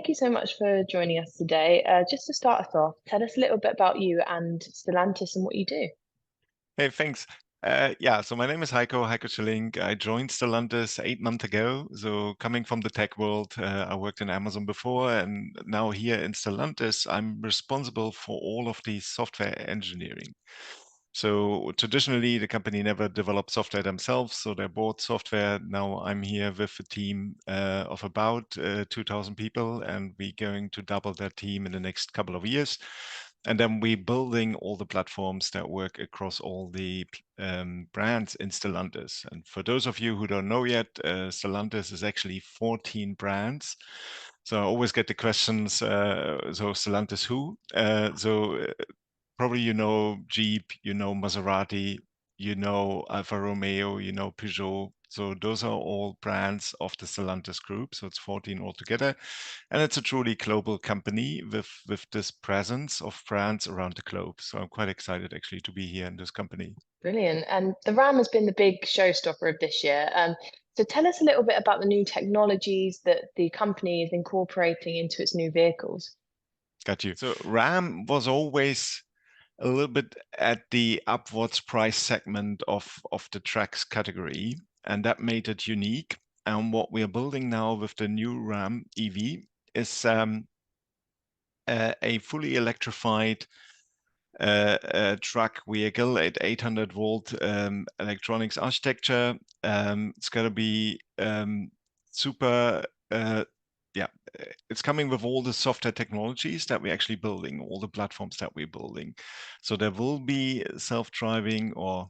thank you so much for joining us today. Just to start us off, tell us a little bit about you and Stellantis and what you do. Hey, thanks. Yeah, so my name is Heiko Schilling. I joined Stellantis 8 months ago. So coming from the tech world, I worked in Amazon before, and now here in Stellantis, I'm responsible for all of the software engineering. So traditionally, the company never developed software themselves, so they bought software. Now I'm here with a team of about 2,000 people, and we're going to double that team in the next couple of years. And then we're building all the platforms that work across all the brands in Stellantis. And for those of you who don't know yet, Stellantis is actually 14 brands. So I always get the questions, so Stellantis who? Probably you know Jeep, you know Maserati, you know Alfa Romeo, you know Peugeot. So those are all brands of the Stellantis group. So it's 14 altogether. And it's a truly global company with this presence of brands around the globe. So I'm quite excited actually to be here in this company. Brilliant. And the RAM has been the big showstopper of this year. So tell us a little bit about the new technologies that the company is incorporating into its new vehicles. Got you. So RAM was always a little bit at the upwards price segment of the tracks category, and that made it unique. And what we are building now with the new Ram EV is a fully electrified truck vehicle at 800-volt electronics architecture. It's going to be super. Yeah, it's coming with all the software technologies that we're actually building, all the platforms that we're building. So there will be self-driving or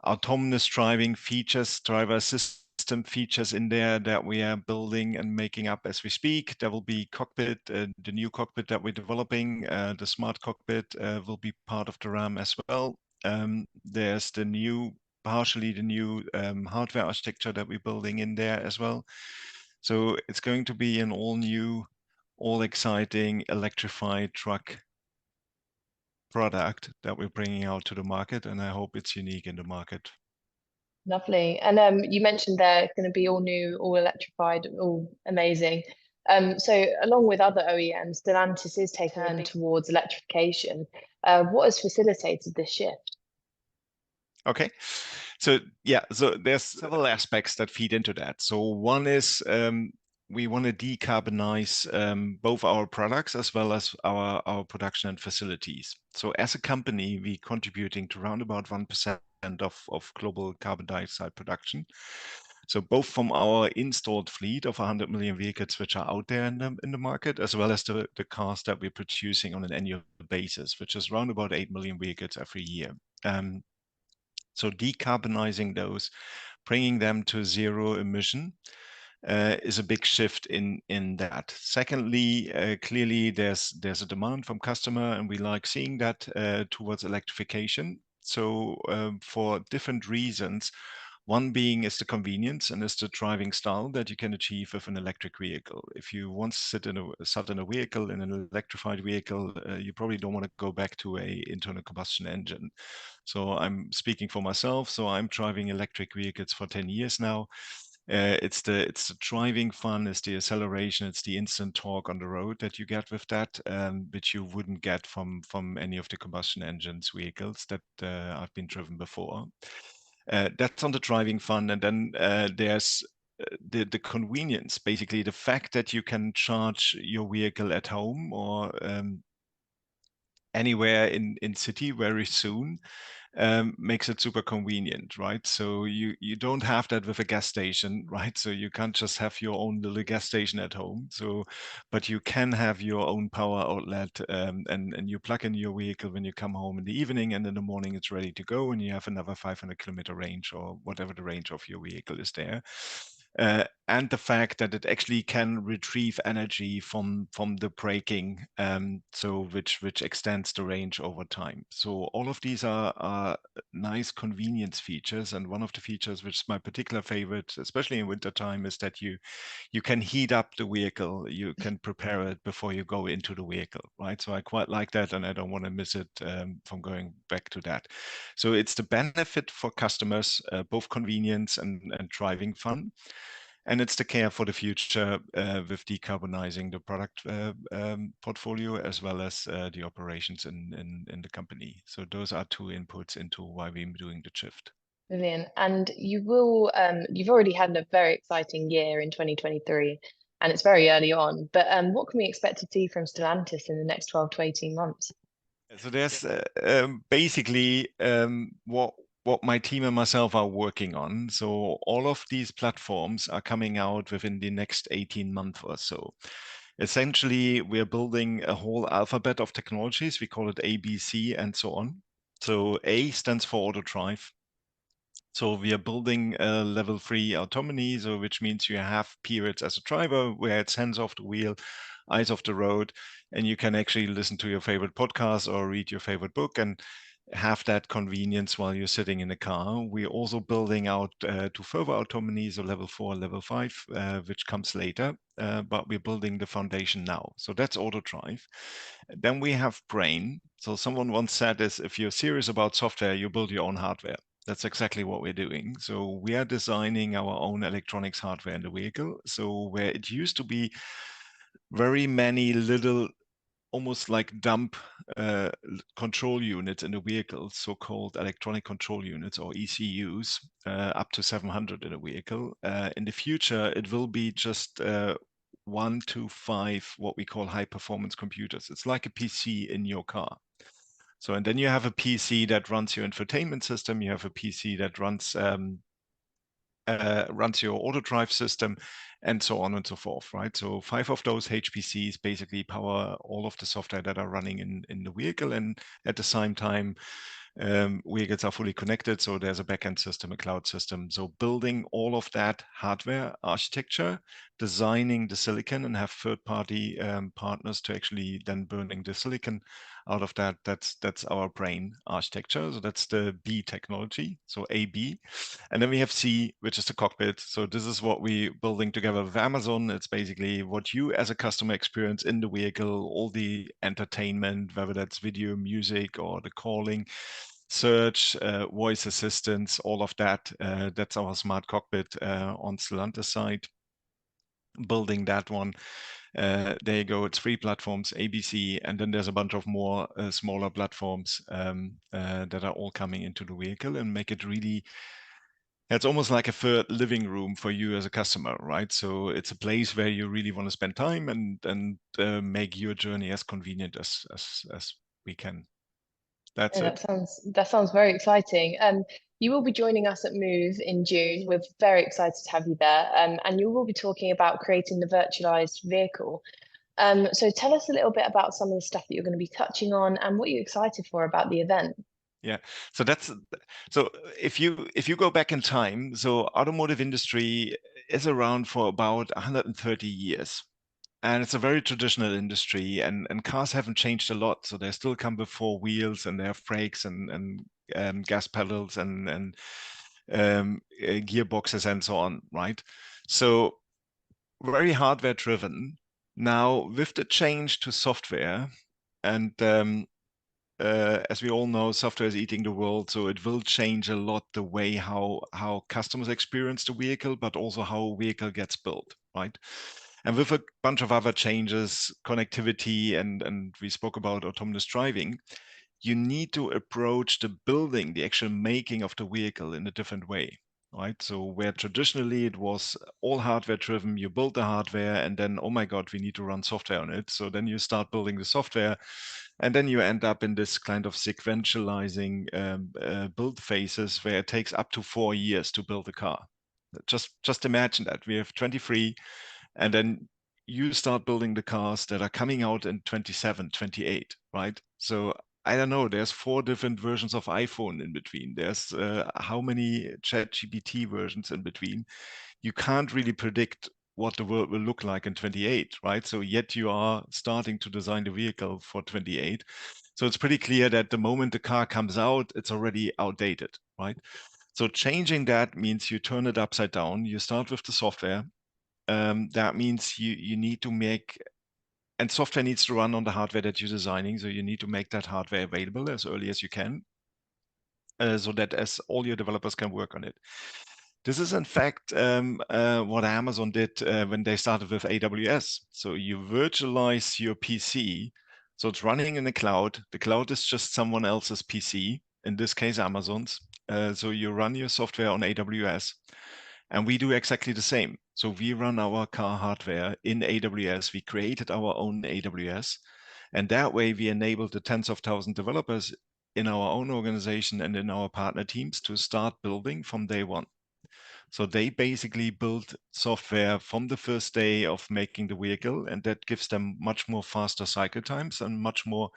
autonomous driving features, driver system features in there that we are building and making up as we speak. There will be cockpit, the new cockpit that we're developing, the smart cockpit will be part of the RAM as well. There's partially the new hardware architecture that we're building in there as well. So it's going to be an all new, all exciting electrified truck product that we're bringing out to the market, and I hope it's unique in the market. Lovely. And you mentioned they're going to be all new, all electrified, all amazing. So along with other OEMs, Stellantis is taking a turn towards electrification. What has facilitated this shift? Okay. So there's several aspects that feed into that. So one is we want to decarbonize both our products as well as our production and facilities. So as a company, we're contributing to around about 1% of global carbon dioxide production. So both from our installed fleet of 100 million vehicles which are out there in the market, as well as the cars that we're producing on an annual basis, which is around about 8 million vehicles every year. So decarbonizing those, bringing them to zero emission, is a big shift in that. Secondly, clearly there's a demand from customer, and we like seeing that towards electrification. So for different reasons, one being is the convenience and is the driving style that you can achieve with an electric vehicle. If you once sat in a vehicle, in an electrified vehicle, you probably don't want to go back to a internal combustion engine. So I'm speaking for myself. So I'm driving electric vehicles for 10 years now. It's the driving fun, it's the acceleration, it's the instant torque on the road that you get with that, which you wouldn't get from any of the combustion engines vehicles that I've been driven before. That's on the driving fun, and then there's the convenience, basically the fact that you can charge your vehicle at home or anywhere in city very soon, makes it super convenient, right? So you don't have that with a gas station, right? So you can't just have your own little gas station at home. So, but you can have your own power outlet, and you plug in your vehicle when you come home in the evening, and in the morning it's ready to go, and you have another 500-kilometer range or whatever the range of your vehicle is there. And the fact that it actually can retrieve energy from the braking, so which extends the range over time. So all of these are nice convenience features, and one of the features which is my particular favorite, especially in winter time, is that you can heat up the vehicle, you can prepare it before you go into the vehicle, right? So I quite like that, and I don't want to miss it from going back to that. So it's the benefit for customers, both convenience and driving fun. and it's the care for the future with decarbonizing the product portfolio as well as the operations in the company. So those are two inputs into why we're doing the shift. Brilliant. And you've already had a very exciting year in 2023, and it's very early on, but what can we expect to see from Stellantis in the next 12 to 18 months? So there's basically what my team and myself are working on. So all of these platforms are coming out within the next 18 months or so. Essentially, we're building a whole alphabet of technologies. We call it A, B, C, and so on. So A stands for auto drive. So we are building a level 3 autonomy, so which means you have periods as a driver where it's hands off the wheel, eyes off the road, and you can actually listen to your favorite podcast or read your favorite book and have that convenience while you're sitting in the car. We're also building out to further autonomy, so level 4, level 5, which comes later, but we're building the foundation now. So that's auto drive. Then we have brain. So someone once said is if you're serious about software, you build your own hardware. That's exactly what we're doing. So we are designing our own electronics hardware in the vehicle. So where it used to be very many little, almost like dump control units in the vehicle, so-called electronic control units or ECUs, up to 700 in a vehicle. In the future, it will be just 1 to 5 what we call high-performance computers. It's like a PC in your car. So, and then you have a PC that runs your infotainment system. You have a PC that runs your auto drive system, and so on and so forth, right? So 5 of those HPCs basically power all of the software that are running in the vehicle, and at the same time, vehicles are fully connected. So there's a backend system, a cloud system. So building all of that hardware architecture, designing the silicon, and have third-party partners to actually then burning the silicon out of that. That's our brain architecture. So that's the B technology. So AB, and then we have C, which is the cockpit. So this is what we're building together with Amazon. It's basically what you as a customer experience in the vehicle, all the entertainment, whether that's video, music, or the calling, search, voice assistance, all of that. That's our smart cockpit on Stellantis side. Building that one. There you go. It's 3 platforms, ABC, and then there's a bunch of more smaller platforms that are all coming into the vehicle and make it really. It's almost like a third living room for you as a customer, right? So it's a place where you really want to spend time and make your journey as convenient as we can. That's Yeah, it. that sounds very exciting. You will be joining us at Move in June. We're very excited to have you there. And you will be talking about creating the virtualized vehicle. So tell us a little bit about some of the stuff that you're going to be touching on and what you're excited for about the event. Yeah. So if you go back in time, so automotive industry is around for about 130 years. And it's a very traditional industry, and cars haven't changed a lot. So they still come with 4 wheels, and they have brakes and gas pedals and gearboxes and so on, right? So very hardware driven. Now with the change to software, and as we all know, software is eating the world, so it will change a lot the way how customers experience the vehicle, but also how a vehicle gets built, right? And with a bunch of other changes, connectivity, and we spoke about autonomous driving, you need to approach the building, the actual making of the vehicle in a different way, right? So where traditionally it was all hardware driven, you build the hardware and then, oh my God, we need to run software on it. So then you start building the software and then you end up in this kind of sequentializing build phases where it takes up to 4 years to build a car. Just imagine that. We have 23 and then you start building the cars that are coming out in 27, 28, right? So I don't know, there's 4 different versions of iPhone in between. There's how many ChatGPT versions in between. You can't really predict what the world will look like in 28, right? So yet you are starting to design the vehicle for 28. So it's pretty clear that the moment the car comes out, it's already outdated, right? So changing that means you turn it upside down. You start with the software. That means you need to make, and software needs to run on the hardware that you're designing. So you need to make that hardware available as early as you can, so that as all your developers can work on it. This is in fact what Amazon did when they started with AWS. So you virtualize your PC. So it's running in the cloud. The cloud is just someone else's PC, in this case, Amazon's. So you run your software on AWS. And we do exactly the same. So we run our car hardware in AWS. We created our own AWS. And that way we enable the tens of thousands of developers in our own organization and in our partner teams to start building from day one. So they basically build software from the first day of making the vehicle, and that gives them much more faster cycle times and much more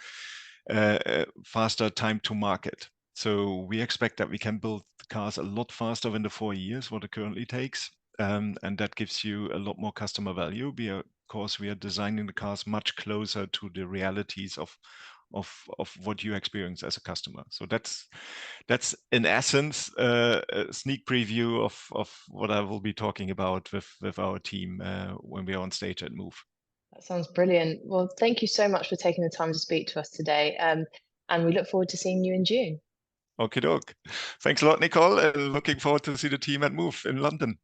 faster time to market. So we expect that we can build cars a lot faster than the 4 years, what it currently takes. And that gives you a lot more customer value. Of course, we are designing the cars much closer to the realities of what you experience as a customer. So that's in essence a sneak preview of what I will be talking about with our team when we are on stage at Move. That sounds brilliant. Well, thank you so much for taking the time to speak to us today. And we look forward to seeing you in June. Okie doke. Thanks a lot, Nicole, and looking forward to see the team at Move in London.